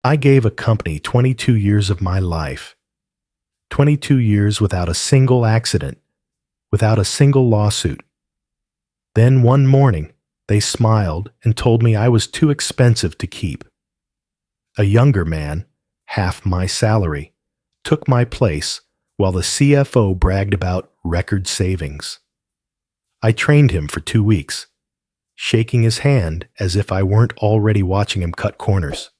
I gave a company 22 years of my life, 22 years without a single accident, without a single lawsuit. Then one morning, they smiled and told me I was too expensive to keep. A younger man, half my salary, took my place while the CFO bragged about record savings. I trained him for 2 weeks, shaking his hand as if I weren't already watching him cut corners.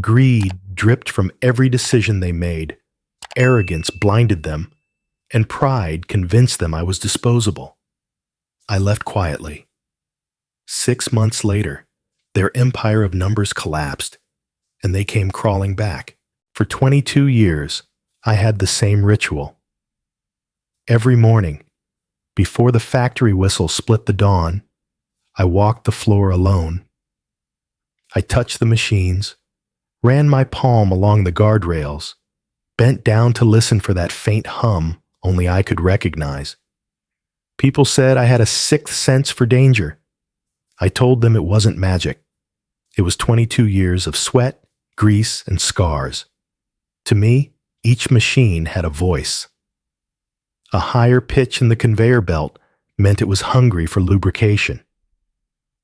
Greed dripped from every decision they made, arrogance blinded them, and pride convinced them I was disposable. I left quietly. 6 months later, their empire of numbers collapsed, and they came crawling back. For 22 years, I had the same ritual. Every morning, before the factory whistle split the dawn, I walked the floor alone. I touched the machines, ran my palm along the guardrails, bent down to listen for that faint hum only I could recognize. People said I had a sixth sense for danger. I told them it wasn't magic. It was 22 years of sweat, grease, and scars. To me, each machine had a voice. A higher pitch in the conveyor belt meant it was hungry for lubrication.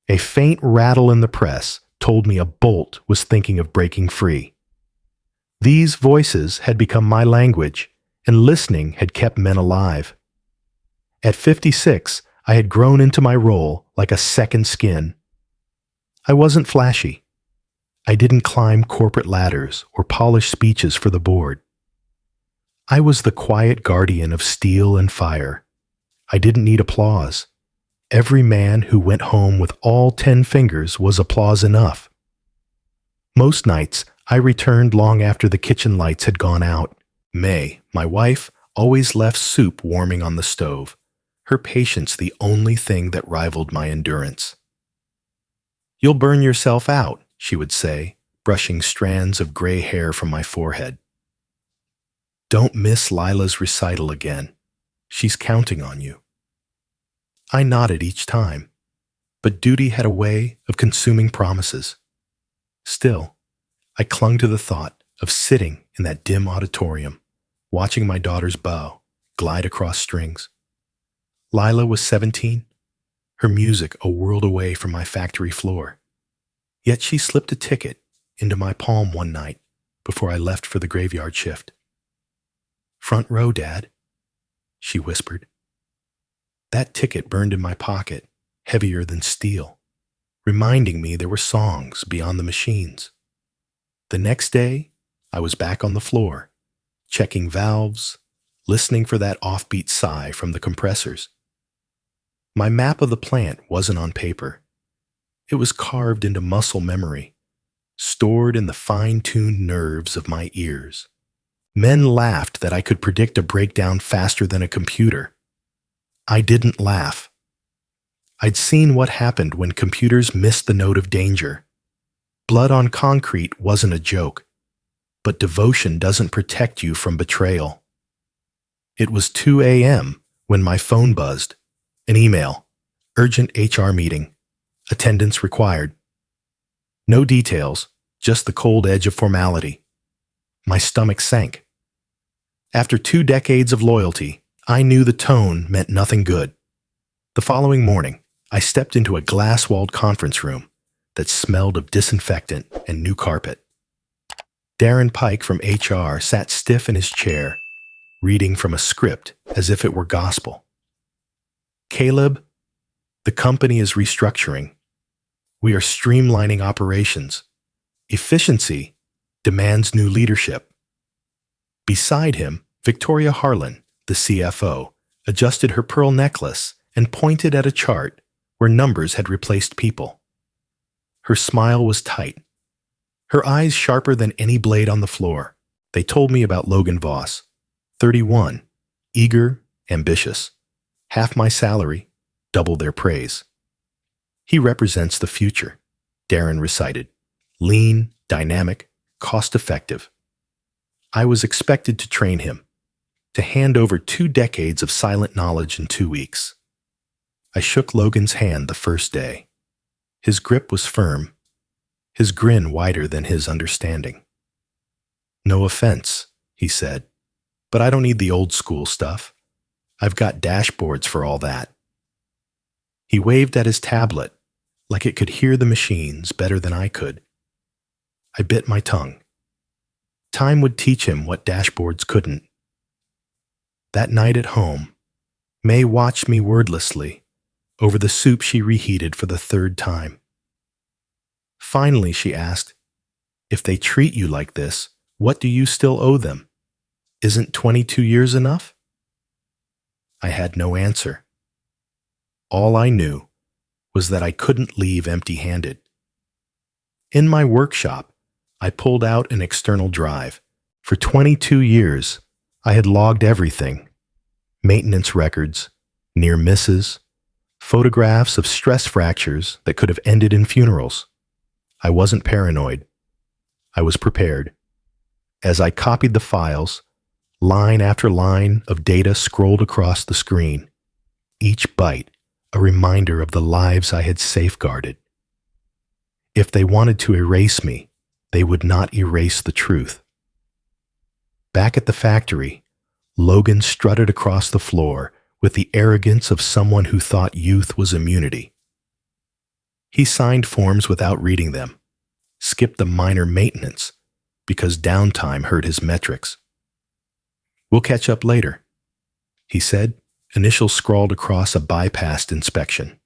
A faint rattle in the press told me a bolt was thinking of breaking free. These voices had become my language, and listening had kept men alive. At 56, I had grown into my role like a second skin. I wasn't flashy. I didn't climb corporate ladders or polish speeches for the board. I was the quiet guardian of steel and fire. I didn't need applause. Every man who went home with all 10 fingers was applause enough. Most nights, I returned long after the kitchen lights had gone out. May, my wife, always left soup warming on the stove, her patience the only thing that rivaled my endurance. "You'll burn yourself out," she would say, brushing strands of gray hair from my forehead. "Don't miss Lila's recital again. She's counting on you." I nodded each time, but duty had a way of consuming promises. Still, I clung to the thought of sitting in that dim auditorium, watching my daughter's bow glide across strings. Lila was 17, her music a world away from my factory floor. Yet she slipped a ticket into my palm one night before I left for the graveyard shift. "Front row, Dad," she whispered. That ticket burned in my pocket, heavier than steel, reminding me there were songs beyond the machines. The next day, I was back on the floor, checking valves, listening for that offbeat sigh from the compressors. My map of the plant wasn't on paper. It was carved into muscle memory, stored in the fine-tuned nerves of my ears. Men laughed that I could predict a breakdown faster than a computer. I didn't laugh. I'd seen what happened when computers missed the note of danger. Blood on concrete wasn't a joke, but devotion doesn't protect you from betrayal. It was 2 a.m. when my phone buzzed. An email. Urgent HR meeting. Attendance required. No details, just the cold edge of formality. My stomach sank. After 2 decades of loyalty, I knew the tone meant nothing good. The following morning, I stepped into a glass-walled conference room that smelled of disinfectant and new carpet. Darren Pike from HR sat stiff in his chair, reading from a script as if it were gospel. "Caleb, the company is restructuring. We are streamlining operations. Efficiency demands new leadership." Beside him, Victoria Harlan, the CFO, adjusted her pearl necklace and pointed at a chart where numbers had replaced people. Her smile was tight, her eyes sharper than any blade on the floor. They told me about Logan Voss, 31, eager, ambitious, half my salary, double their praise. "He represents the future," Darren recited, lean, dynamic, cost-effective. I was expected to train him, to hand over 2 decades of silent knowledge in 2 weeks. I shook Logan's hand the first day. His grip was firm, his grin wider than his understanding. "No offense," he said, "but I don't need the old school stuff. I've got dashboards for all that." He waved at his tablet like it could hear the machines better than I could. I bit my tongue. Time would teach him what dashboards couldn't. That night at home, May watched me wordlessly over the soup she reheated for the third time. Finally, she asked, "If they treat you like this, what do you still owe them? Isn't 22 years enough?" I had no answer. All I knew was that I couldn't leave empty-handed. In my workshop, I pulled out an external drive. For 22 years, I had logged everything: maintenance records, near misses, photographs of stress fractures that could have ended in funerals. I wasn't paranoid. I was prepared. As I copied the files, line after line of data scrolled across the screen, each byte a reminder of the lives I had safeguarded. If they wanted to erase me, they would not erase the truth. Back at the factory, Logan strutted across the floor with the arrogance of someone who thought youth was immunity. He signed forms without reading them, skipped the minor maintenance because downtime hurt his metrics. "We'll catch up later," he said, initials scrawled across a bypassed inspection.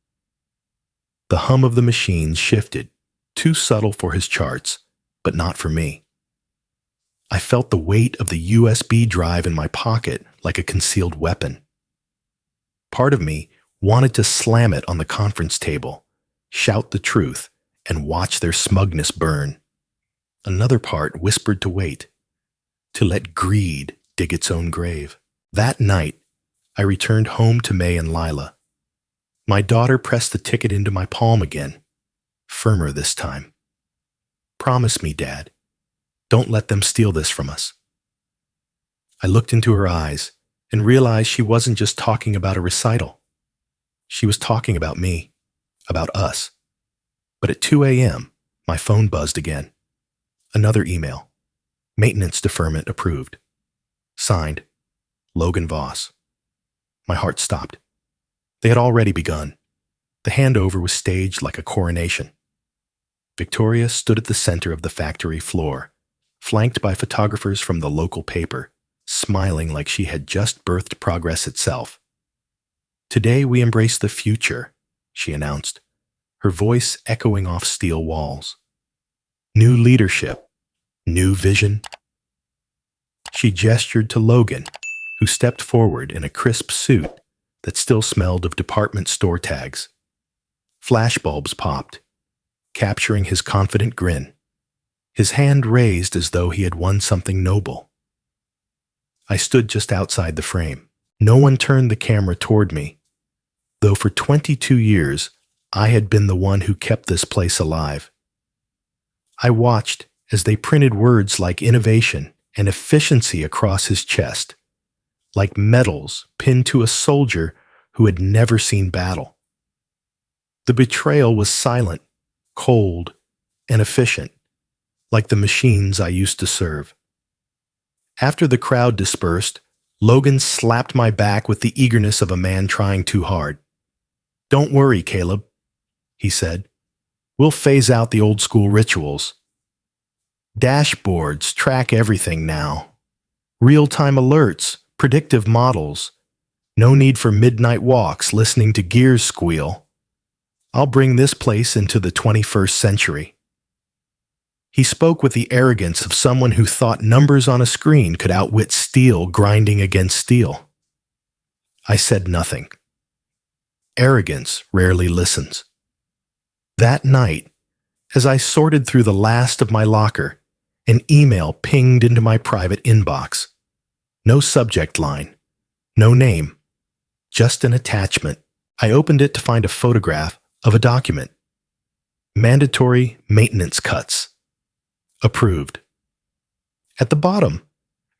The hum of the machines shifted, too subtle for his charts, but not for me. I felt the weight of the USB drive in my pocket like a concealed weapon. Part of me wanted to slam it on the conference table, shout the truth, and watch their smugness burn. Another part whispered to wait, to let greed dig its own grave. That night, I returned home to May and Lila. My daughter pressed the ticket into my palm again, firmer this time. "Promise me, Dad. Don't let them steal this from us." I looked into her eyes and realized she wasn't just talking about a recital. She was talking about me, about us. But at 2 a.m., my phone buzzed again. Another email. Maintenance deferment approved. Signed, Logan Voss. My heart stopped. They had already begun. The handover was staged like a coronation. Victoria stood at the center of the factory floor, flanked by photographers from the local paper, smiling like she had just birthed progress itself. "Today we embrace the future," she announced, her voice echoing off steel walls. "New leadership, new vision." She gestured to Logan, who stepped forward in a crisp suit that still smelled of department store tags. Flashbulbs popped, capturing his confident grin, his hand raised as though he had won something noble. I stood just outside the frame. No one turned the camera toward me, though for 22 years I had been the one who kept this place alive. I watched as they printed words like innovation and efficiency across his chest, like medals pinned to a soldier who had never seen battle. The betrayal was silent, cold, and efficient, like the machines I used to serve. After the crowd dispersed, Logan slapped my back with the eagerness of a man trying too hard. "Don't worry, Caleb," he said. "We'll phase out the old school rituals. Dashboards track everything now. Real-time alerts, predictive models. No need for midnight walks listening to gears squeal. I'll bring this place into the 21st century." He spoke with the arrogance of someone who thought numbers on a screen could outwit steel grinding against steel. I said nothing. Arrogance rarely listens. That night, as I sorted through the last of my locker, an email pinged into my private inbox. No subject line, no name, just an attachment. I opened it to find a photograph of a document. Mandatory maintenance cuts. Approved. At the bottom,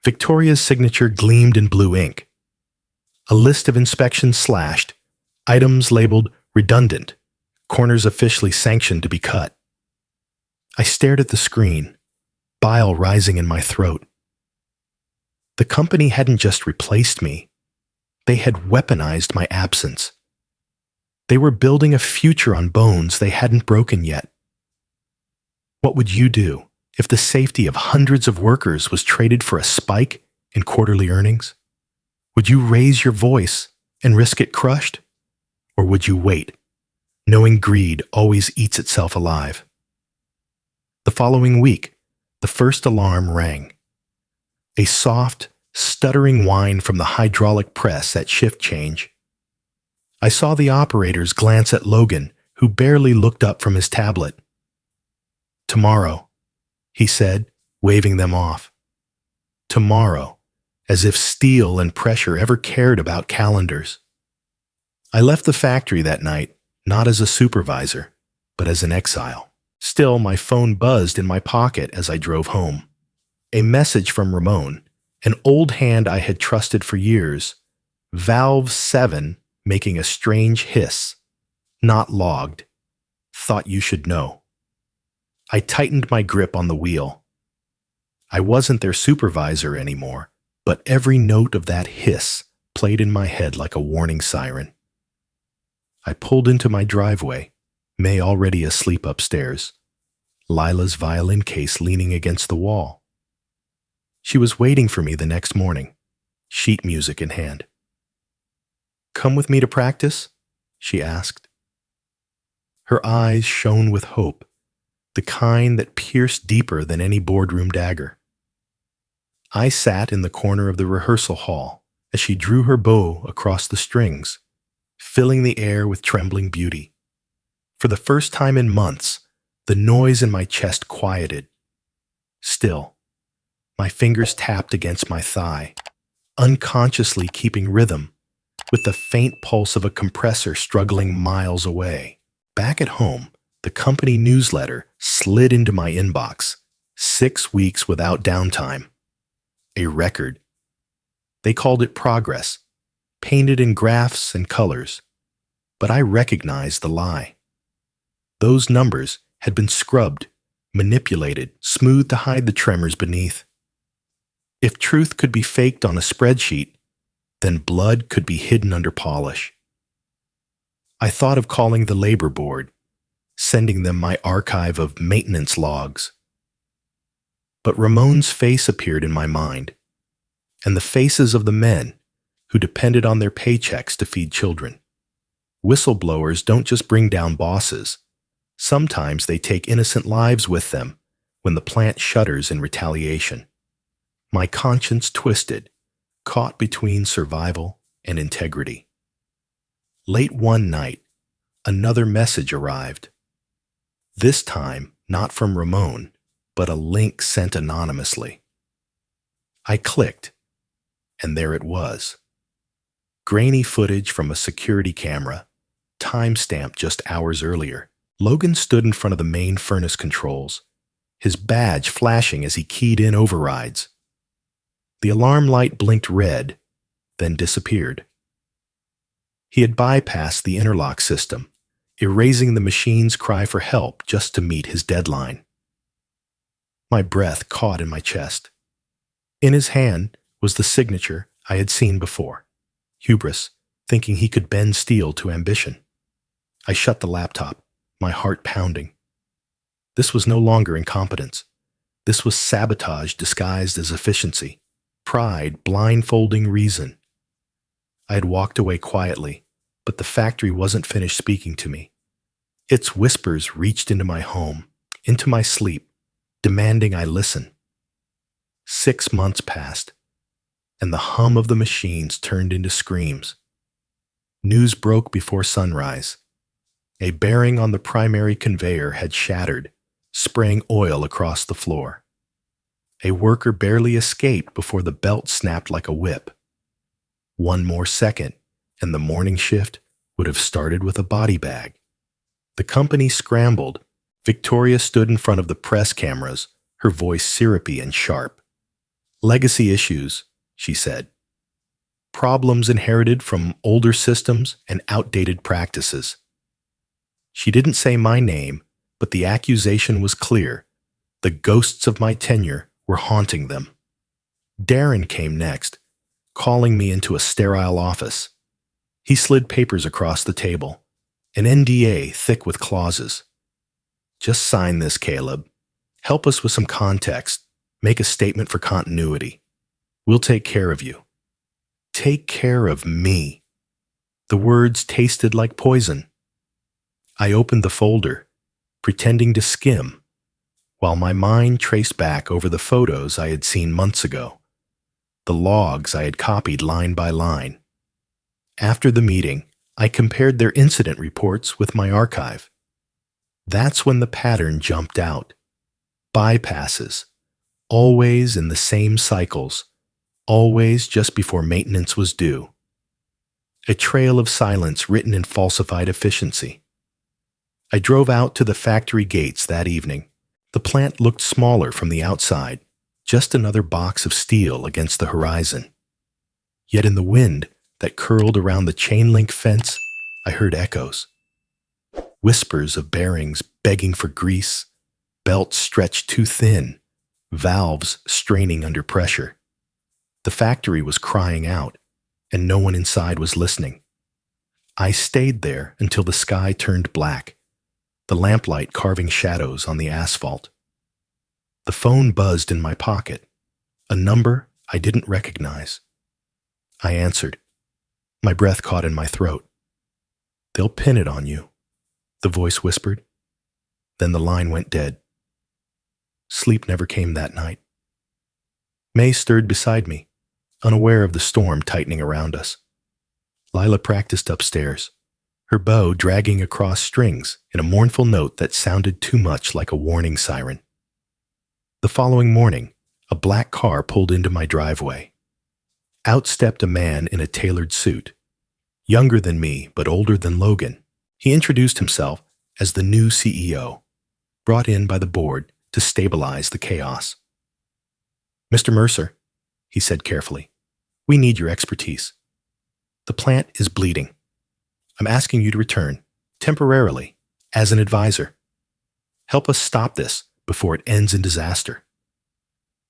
Victoria's signature gleamed in blue ink. A list of inspections slashed, items labeled redundant, corners officially sanctioned to be cut. I stared at the screen, bile rising in my throat. The company hadn't just replaced me. They had weaponized my absence. They were building a future on bones they hadn't broken yet. What would you do if the safety of hundreds of workers was traded for a spike in quarterly earnings? Would you raise your voice and risk it crushed? Or would you wait, knowing greed always eats itself alive? The following week, the first alarm rang. A soft, stuttering whine from the hydraulic press at shift change. I saw the operators glance at Logan, who barely looked up from his tablet. "Tomorrow," he said, waving them off. Tomorrow, as if steel and pressure ever cared about calendars. I left the factory that night, not as a supervisor, but as an exile. Still, my phone buzzed in my pocket as I drove home. A message from Ramon, an old hand I had trusted for years. Valve 7 making a strange hiss. Not logged. Thought you should know. I tightened my grip on the wheel. I wasn't their supervisor anymore, but every note of that hiss played in my head like a warning siren. I pulled into my driveway, May already asleep upstairs, Lila's violin case leaning against the wall. She was waiting for me the next morning, sheet music in hand. "Come with me to practice?" she asked. Her eyes shone with hope, the kind that pierced deeper than any boardroom dagger. I sat in the corner of the rehearsal hall as she drew her bow across the strings, filling the air with trembling beauty. For the first time in months, the noise in my chest quieted. Still, my fingers tapped against my thigh, unconsciously keeping rhythm, with the faint pulse of a compressor struggling miles away. Back at home, the company newsletter slid into my inbox, 6 weeks without downtime. A record. They called it progress, painted in graphs and colors. But I recognized the lie. Those numbers had been scrubbed, manipulated, smoothed to hide the tremors beneath. If truth could be faked on a spreadsheet, then blood could be hidden under polish. I thought of calling the labor board, sending them my archive of maintenance logs. But Ramon's face appeared in my mind, and the faces of the men who depended on their paychecks to feed children. Whistleblowers don't just bring down bosses. Sometimes they take innocent lives with them when the plant shutters in retaliation. My conscience twisted, caught between survival and integrity. Late one night, another message arrived. This time, not from Ramon, but a link sent anonymously. I clicked, and there it was. Grainy footage from a security camera, time-stamped just hours earlier. Logan stood in front of the main furnace controls, his badge flashing as he keyed in overrides. The alarm light blinked red, then disappeared. He had bypassed the interlock system, erasing the machine's cry for help just to meet his deadline. My breath caught in my chest. In his hand was the signature I had seen before. Hubris, thinking he could bend steel to ambition. I shut the laptop, my heart pounding. This was no longer incompetence. This was sabotage disguised as efficiency, pride blindfolding reason. I had walked away quietly, but the factory wasn't finished speaking to me. Its whispers reached into my home, into my sleep, demanding I listen. 6 months passed, and the hum of the machines turned into screams. News broke before sunrise. A bearing on the primary conveyor had shattered, spraying oil across the floor. A worker barely escaped before the belt snapped like a whip. One more second, and the morning shift would have started with a body bag. The company scrambled. Victoria stood in front of the press cameras, her voice syrupy and sharp. "Legacy issues," she said. "Problems inherited from older systems and outdated practices." She didn't say my name, but the accusation was clear, The ghosts of my tenure were haunting them. Darren came next, calling me into a sterile office. He slid papers across the table, an NDA thick with clauses. Just sign this, Caleb. Help us with some context. Make a statement for continuity. We'll take care of you. Take care of me. The words tasted like poison. I opened the folder, pretending to skim, while my mind traced back over the photos I had seen months ago, the logs I had copied line by line. After the meeting, I compared their incident reports with my archive. That's when the pattern jumped out. Bypasses, always in the same cycles, always just before maintenance was due. A trail of silence written in falsified efficiency. I drove out to the factory gates that evening. The plant looked smaller from the outside, just another box of steel against the horizon. Yet in the wind that curled around the chain-link fence, I heard echoes. Whispers of bearings begging for grease, belts stretched too thin, valves straining under pressure. The factory was crying out, and no one inside was listening. I stayed there until the sky turned black, the lamplight carving shadows on the asphalt. The phone buzzed in my pocket, a number I didn't recognize. I answered. My breath caught in my throat. "They'll pin it on you," the voice whispered. Then the line went dead. Sleep never came that night. May stirred beside me, unaware of the storm tightening around us. Lila practiced upstairs, her bow dragging across strings in a mournful note that sounded too much like a warning siren. The following morning, a black car pulled into my driveway. Out stepped a man in a tailored suit, younger than me but older than Logan. He introduced himself as the new CEO, brought in by the board to stabilize the chaos. "Mr. Mercer," he said carefully, "we need your expertise. The plant is bleeding. I'm asking you to return, temporarily, as an advisor. Help us stop this before it ends in disaster."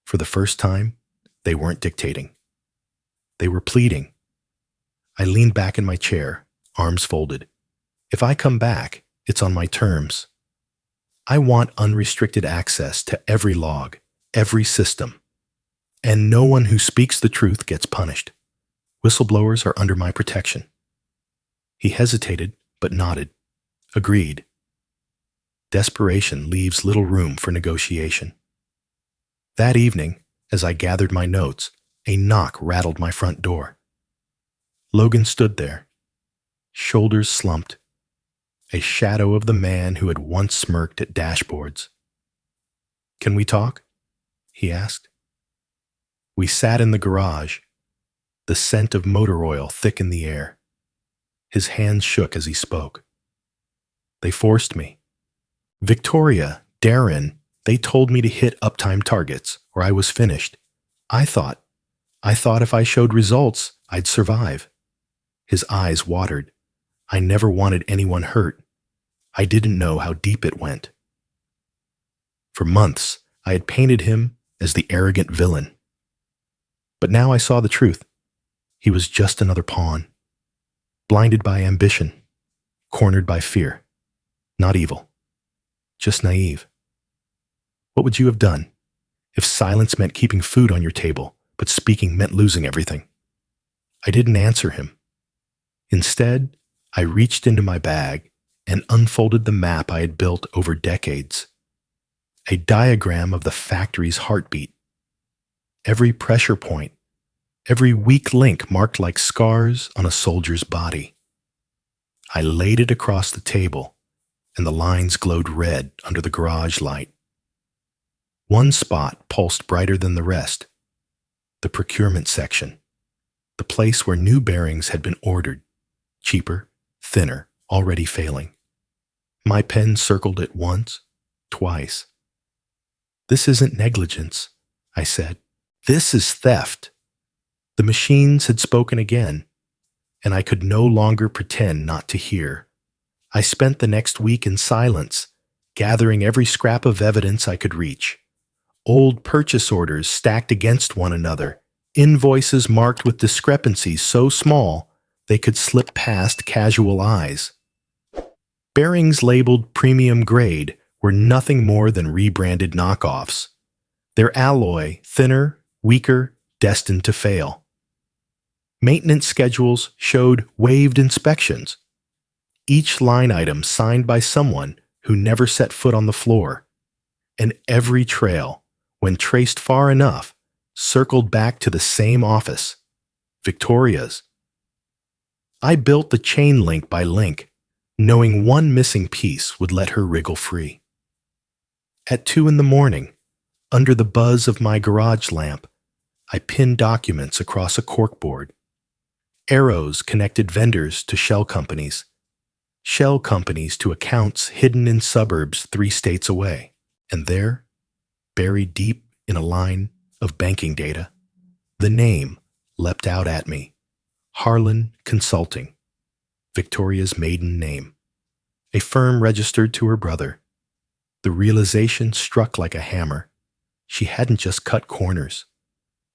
For the first time, they weren't dictating. They were pleading. I leaned back in my chair, arms folded. If I come back, it's on my terms. I want unrestricted access to every log, every system. And no one who speaks the truth gets punished. Whistleblowers are under my protection. He hesitated, but nodded. Agreed. Desperation leaves little room for negotiation. That evening, as I gathered my notes, a knock rattled my front door. Logan stood there, shoulders slumped, a shadow of the man who had once smirked at dashboards. "Can we talk?" he asked. We sat in the garage, the scent of motor oil thick in the air. His hands shook as he spoke. "They forced me. Victoria, Darren, they told me to hit uptime targets, or I was finished. I thought if I showed results, I'd survive." His eyes watered. I never wanted anyone hurt. I didn't know how deep it went. For months, I had painted him as the arrogant villain. But now I saw the truth. He was just another pawn. Blinded by ambition, cornered by fear. Not evil, just naive. What would you have done if silence meant keeping food on your table, but speaking meant losing everything? I didn't answer him. Instead, I reached into my bag and unfolded the map I had built over decades. A diagram of the factory's heartbeat. Every pressure point, every weak link marked like scars on a soldier's body. I laid it across the table, and the lines glowed red under the garage light. One spot pulsed brighter than the rest. The procurement section. The place where new bearings had been ordered. Cheaper, thinner, already failing. My pen circled it once, twice. "This isn't negligence," I said. "This is theft." The machines had spoken again, and I could no longer pretend not to hear. I spent the next week in silence, gathering every scrap of evidence I could reach. old purchase orders stacked against one another, invoices marked with discrepancies so small they could slip past casual eyes. Bearings labeled premium grade were nothing more than rebranded knockoffs, their alloy thinner, weaker, destined to fail. Maintenance schedules showed waived inspections, each line item signed by someone who never set foot on the floor, and every trail, when traced far enough, circled back to the same office, Victoria's. I built the chain link by link, knowing one missing piece would let her wriggle free. At 2 a.m, under the buzz of my garage lamp, I pinned documents across a corkboard. Arrows connected vendors to shell companies to accounts hidden in suburbs 3 states away. And there, buried deep in a line of banking data, the name leapt out at me. Harlan Consulting, Victoria's maiden name, a firm registered to her brother. The realization struck like a hammer. She hadn't just cut corners.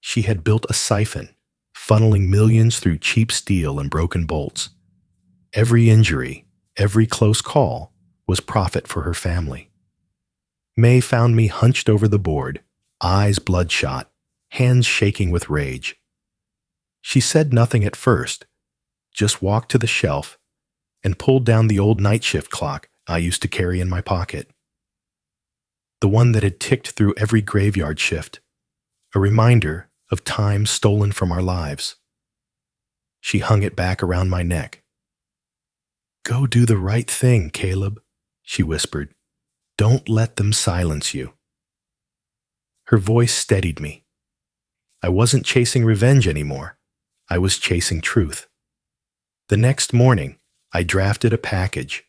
She had built a siphon, funneling millions through cheap steel and broken bolts. Every injury, every close call was profit for her family. May found me hunched over the board, eyes bloodshot, hands shaking with rage. She said nothing at first, just walked to the shelf and pulled down the old night shift clock I used to carry in my pocket. The one that had ticked through every graveyard shift, a reminder of time stolen from our lives. She hung it back around my neck. "Go do the right thing, Caleb," she whispered. "Don't let them silence you." Her voice steadied me. I wasn't chasing revenge anymore. I was chasing truth. The next morning, I drafted a package.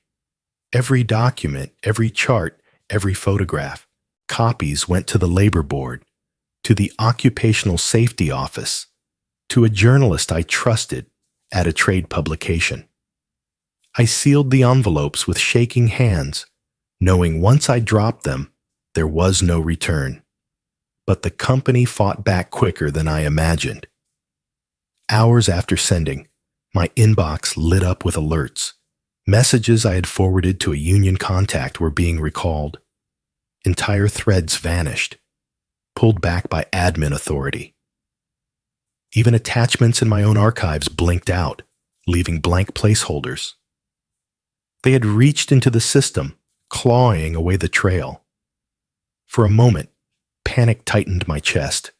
Every document, every chart, every photograph. Copies went to the labor board, to the occupational safety office, to a journalist I trusted at a trade publication. I sealed the envelopes with shaking hands, knowing once I dropped them, there was no return. But the company fought back quicker than I imagined. Hours after sending, my inbox lit up with alerts. Messages I had forwarded to a union contact were being recalled. Entire threads vanished, pulled back by admin authority. Even attachments in my own archives blinked out, leaving blank placeholders. They had reached into the system, clawing away the trail. For a moment, panic tightened my chest.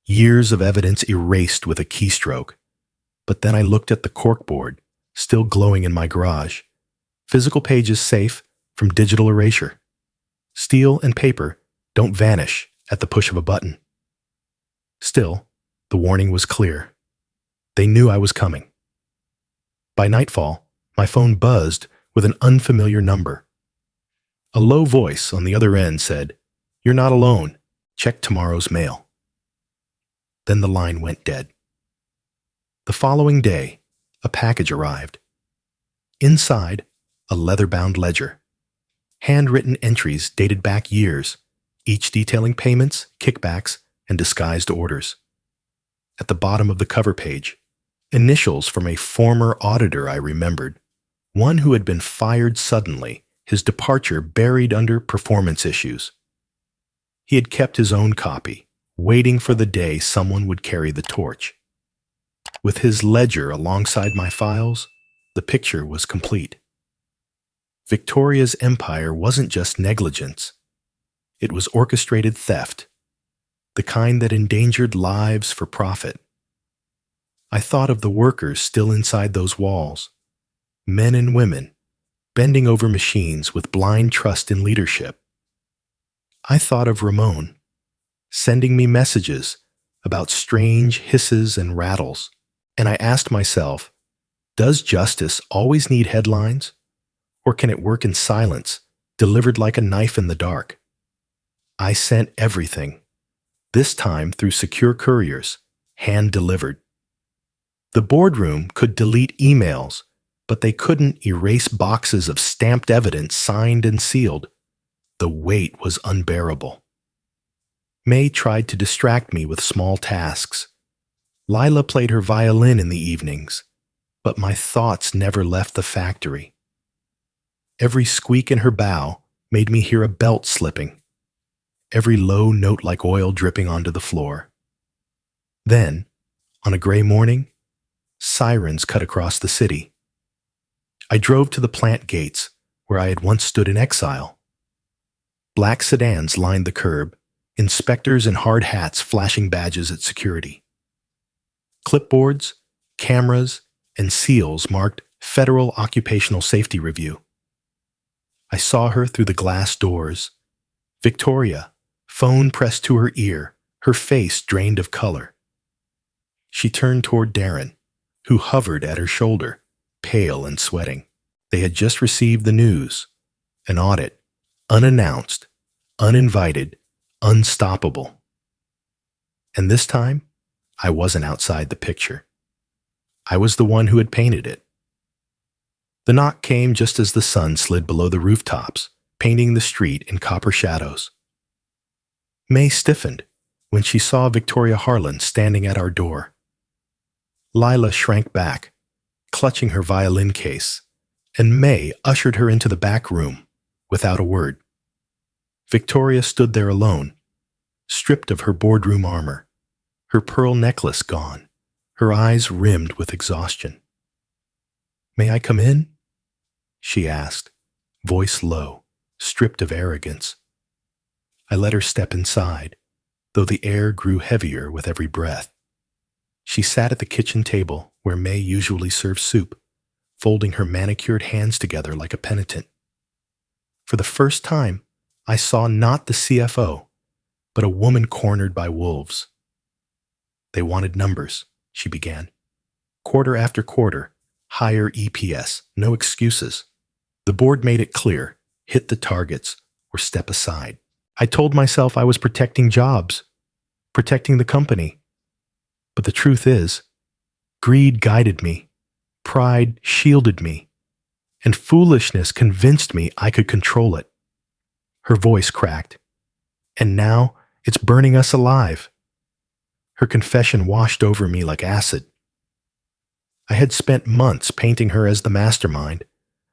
Years of evidence erased with a keystroke. But then I looked at the corkboard, still glowing in my garage. Physical pages safe from digital erasure. Steel and paper don't vanish at the push of a button. Still, the warning was clear. They knew I was coming. By nightfall, my phone buzzed with an unfamiliar number. A low voice on the other end said, "You're not alone. Check tomorrow's mail." Then the line went dead. The following day, a package arrived. Inside, a leather-bound ledger. Handwritten entries dated back years, each detailing payments, kickbacks, and disguised orders. At the bottom of the cover page, initials from a former auditor I remembered, one who had been fired suddenly, his departure buried under performance issues. He had kept his own copy, waiting for the day someone would carry the torch. With his ledger alongside my files, the picture was complete. Victoria's empire wasn't just negligence. It was orchestrated theft, the kind that endangered lives for profit. I thought of the workers still inside those walls, men and women, bending over machines with blind trust in leadership. I thought of Ramon, sending me messages about strange hisses and rattles, and I asked myself, does justice always need headlines? Or can it work in silence, delivered like a knife in the dark? I sent everything, this time through secure couriers, hand-delivered. The boardroom could delete emails, but they couldn't erase boxes of stamped evidence signed and sealed. The weight was unbearable. May tried to distract me with small tasks. Lila played her violin in the evenings, but my thoughts never left the factory. Every squeak in her bow made me hear a belt slipping, every low note like oil dripping onto the floor. Then, on a gray morning, sirens cut across the city. I drove to the plant gates where I had once stood in exile. Black sedans lined the curb, inspectors in hard hats flashing badges at security. Clipboards, cameras, and seals marked Federal Occupational Safety Review. I saw her through the glass doors. Victoria, phone pressed to her ear, her face drained of color. She turned toward Darren, who hovered at her shoulder, pale and sweating. They had just received the news. An audit, unannounced, uninvited, unstoppable. And this time, I wasn't outside the picture. I was the one who had painted it. The knock came just as the sun slid below the rooftops, painting the street in copper shadows. May stiffened when she saw Victoria Harlan standing at our door. Lila shrank back, clutching her violin case, and May ushered her into the back room without a word. Victoria stood there alone, stripped of her boardroom armor, her pearl necklace gone, her eyes rimmed with exhaustion. "May I come in?" she asked, voice low, stripped of arrogance. I let her step inside, though the air grew heavier with every breath. She sat at the kitchen table where May usually served soup, folding her manicured hands together like a penitent. For the first time, I saw not the CFO, but a woman cornered by wolves. "They wanted numbers," she began. "Quarter after quarter, higher EPS, no excuses. The board made it clear, hit the targets or step aside. I told myself I was protecting jobs, protecting the company. But the truth is, greed guided me, pride shielded me, and foolishness convinced me I could control it." Her voice cracked. "And now it's burning us alive." Her confession washed over me like acid. I had spent months painting her as the mastermind,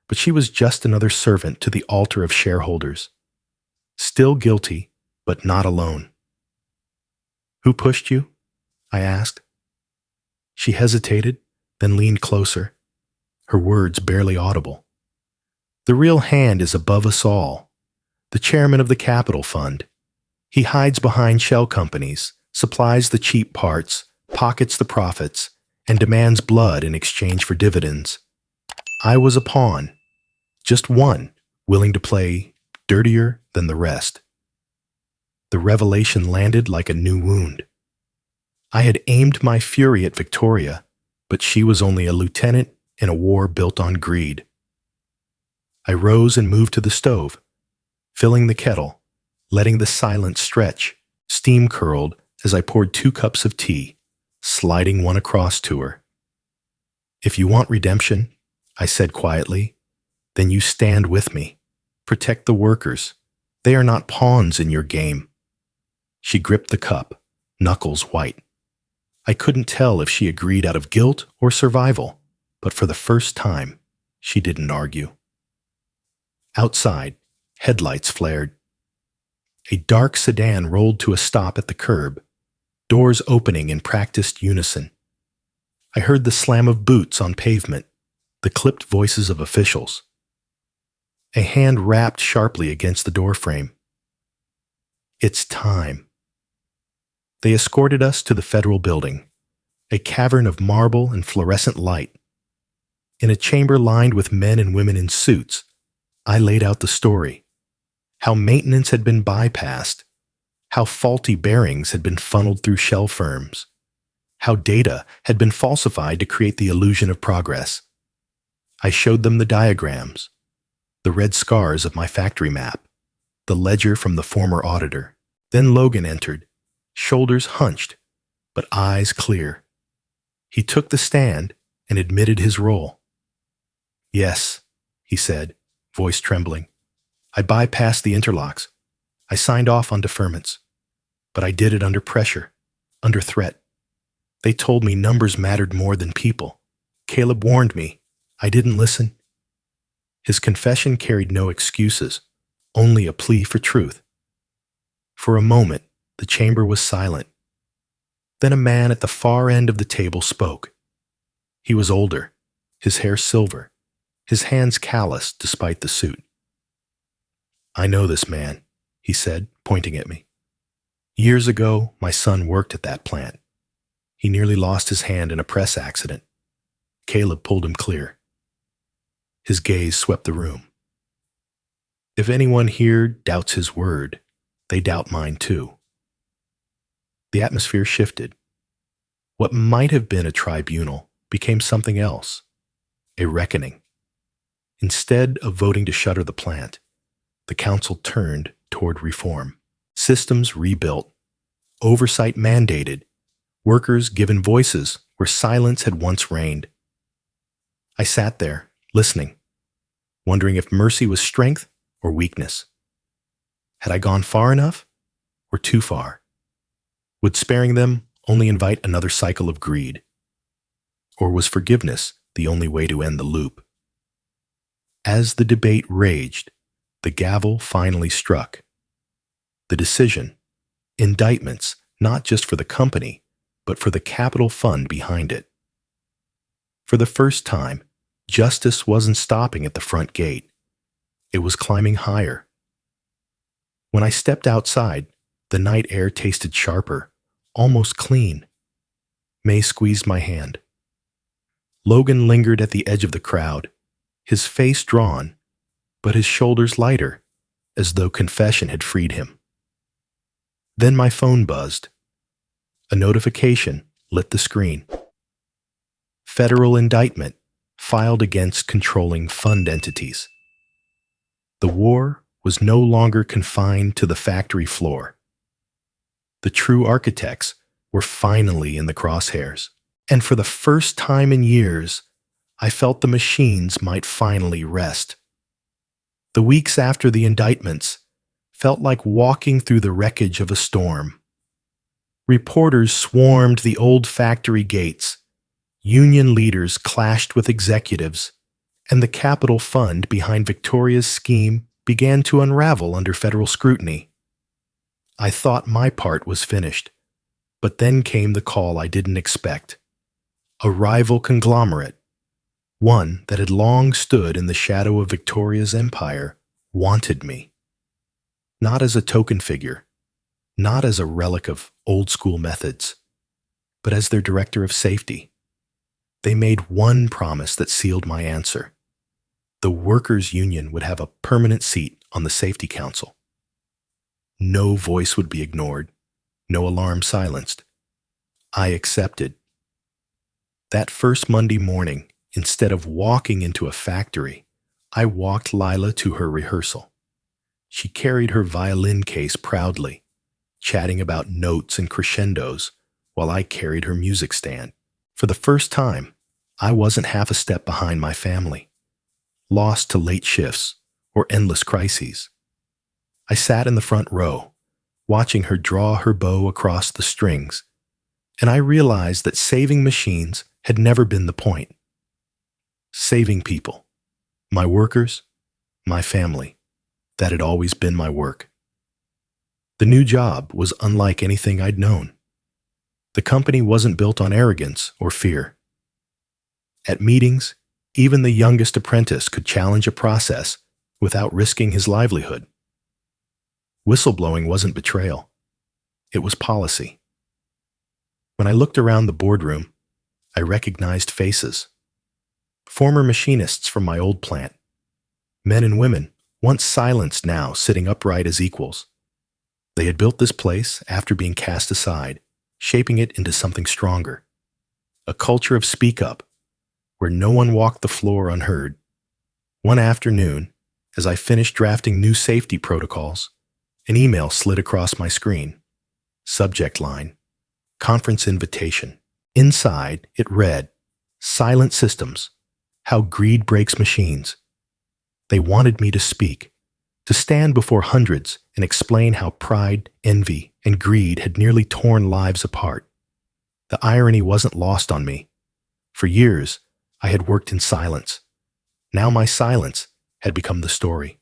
but she was just another servant to the altar of shareholders. Still guilty, but not alone. "Who pushed you?" I asked. She hesitated, then leaned closer, her words barely audible. "The real hand is above us all. The chairman of the Capital Fund. He hides behind shell companies, supplies the cheap parts, pockets the profits, and demands blood in exchange for dividends. I was a pawn, just one, willing to play dirtier than the rest." The revelation landed like a new wound. I had aimed my fury at Victoria, but she was only a lieutenant in a war built on greed. I rose and moved to the stove, filling the kettle, letting the silence stretch, steam curled as I poured 2 cups of tea, sliding one across to her. "If you want redemption," I said quietly, "then you stand with me. Protect the workers. They are not pawns in your game." She gripped the cup, knuckles white. I couldn't tell if she agreed out of guilt or survival, but for the first time, she didn't argue. Outside, headlights flared. A dark sedan rolled to a stop at the curb, doors opening in practiced unison. I heard the slam of boots on pavement, the clipped voices of officials. A hand rapped sharply against the doorframe. "It's time." They escorted us to the federal building, a cavern of marble and fluorescent light. In a chamber lined with men and women in suits, I laid out the story. How maintenance had been bypassed, how faulty bearings had been funneled through shell firms, how data had been falsified to create the illusion of progress. I showed them the diagrams, the red scars of my factory map, the ledger from the former auditor. Then Logan entered, shoulders hunched, but eyes clear. He took the stand and admitted his role. "Yes," he said, voice trembling. "I bypassed the interlocks. I signed off on deferments. But I did it under pressure, under threat. They told me numbers mattered more than people. Caleb warned me. I didn't listen. His confession carried no excuses, only a plea for truth. For a moment, the chamber was silent. Then a man at the far end of the table spoke. He was older, his hair silver, his hands calloused despite the suit. "I know this man," he said, pointing at me. "Years ago, my son worked at that plant. He nearly lost his hand in a press accident. Caleb pulled him clear." His gaze swept the room. If anyone here doubts his word, they doubt mine too. The atmosphere shifted. What might have been a tribunal became something else, a reckoning. Instead of voting to shutter the plant, the council turned toward reform. Systems rebuilt, oversight mandated, workers given voices where silence had once reigned. I sat there, listening, wondering if mercy was strength or weakness. Had I gone far enough or too far? Would sparing them only invite another cycle of greed? Or was forgiveness the only way to end the loop? As the debate raged, the gavel finally struck. The decision, indictments not just for the company, but for the capital fund behind it. For the first time, justice wasn't stopping at the front gate. It was climbing higher. When I stepped outside, the night air tasted sharper, almost clean. May squeezed my hand. Logan lingered at the edge of the crowd, his face drawn, but his shoulders lighter, as though confession had freed him. Then my phone buzzed. A notification lit the screen. Federal indictment filed against controlling fund entities. The war was no longer confined to the factory floor. The true architects were finally in the crosshairs, and for the first time in years, I felt the machines might finally rest. The weeks after the indictments felt like walking through the wreckage of a storm. Reporters swarmed the old factory gates, union leaders clashed with executives, and the capital fund behind Victoria's scheme began to unravel under federal scrutiny. I thought my part was finished, but then came the call I didn't expect. A rival conglomerate, one that had long stood in the shadow of Victoria's empire, wanted me. Not as a token figure, not as a relic of old-school methods, but as their director of safety. They made one promise that sealed my answer. The workers' union would have a permanent seat on the safety council. No voice would be ignored, no alarm silenced. I accepted. That first Monday morning, instead of walking into a factory, I walked Lila to her rehearsal. She carried her violin case proudly, chatting about notes and crescendos while I carried her music stand. For the first time, I wasn't half a step behind my family, lost to late shifts or endless crises. I sat in the front row, watching her draw her bow across the strings, and I realized that saving machines had never been the point. Saving people, my workers, my family, that had always been my work. The new job was unlike anything I'd known. The company wasn't built on arrogance or fear. At meetings, even the youngest apprentice could challenge a process without risking his livelihood. Whistleblowing wasn't betrayal. It was policy. When I looked around the boardroom, I recognized faces. Former machinists from my old plant. Men and women, once silenced now sitting upright as equals. They had built this place after being cast aside, shaping it into something stronger. A culture of speak up, where no one walked the floor unheard. One afternoon, as I finished drafting new safety protocols, an email slid across my screen. Subject line, conference invitation. Inside, it read, "Silent Systems, How Greed Breaks Machines." They wanted me to speak, to stand before hundreds and explain how pride, envy, and greed had nearly torn lives apart. The irony wasn't lost on me. For years, I had worked in silence. Now my silence had become the story.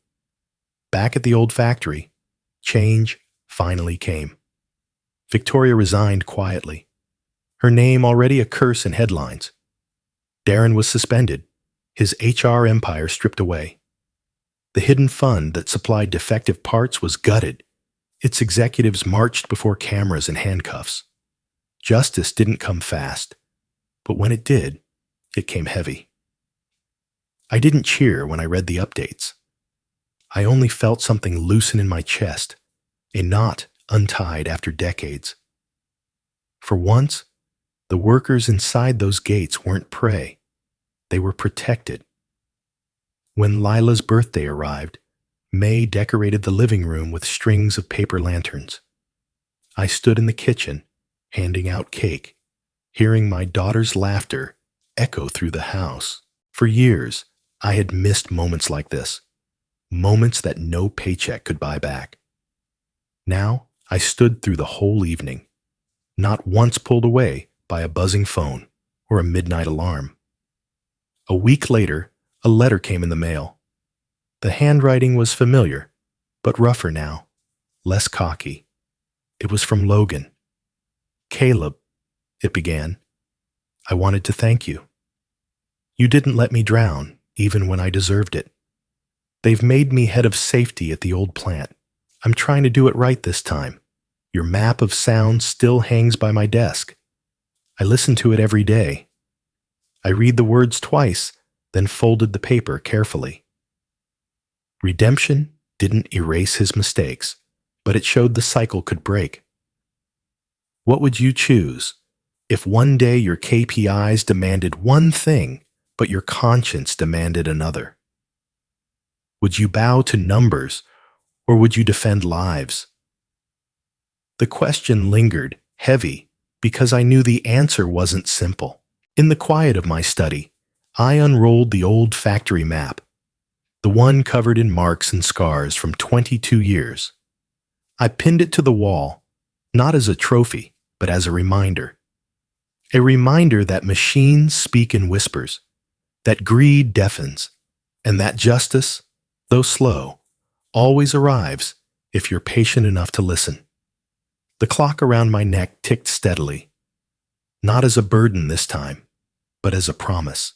Back at the old factory, change finally came. Victoria resigned quietly, her name already a curse in headlines. Darren was suspended, his HR empire stripped away. The hidden fund that supplied defective parts was gutted. Its executives marched before cameras in handcuffs. Justice didn't come fast, but when it did, it came heavy. I didn't cheer when I read the updates. I only felt something loosen in my chest, a knot untied after decades. For once, the workers inside those gates weren't prey. They were protected. When Lila's birthday arrived, May decorated the living room with strings of paper lanterns. I stood in the kitchen, handing out cake, hearing my daughter's laughter echo through the house. For years, I had missed moments like this, moments that no paycheck could buy back. Now, I stood through the whole evening, not once pulled away by a buzzing phone or a midnight alarm. A week later, a letter came in the mail. The handwriting was familiar, but rougher now, less cocky. It was from Logan. "Caleb," it began, "I wanted to thank you. You didn't let me drown, even when I deserved it. They've made me head of safety at the old plant. I'm trying to do it right this time. Your map of sound still hangs by my desk. I listen to it every day. I read the words twice, then folded the paper carefully." Redemption didn't erase his mistakes, but it showed the cycle could break. What would you choose if one day your KPIs demanded one thing, but your conscience demanded another? Would you bow to numbers, or would you defend lives? The question lingered, heavy, because I knew the answer wasn't simple. In the quiet of my study, I unrolled the old factory map, the one covered in marks and scars from 22 years. I pinned it to the wall, not as a trophy, but as a reminder. A reminder that machines speak in whispers, that greed deafens, and that justice, though slow, always arrives if you're patient enough to listen. The clock around my neck ticked steadily, not as a burden this time, but as a promise.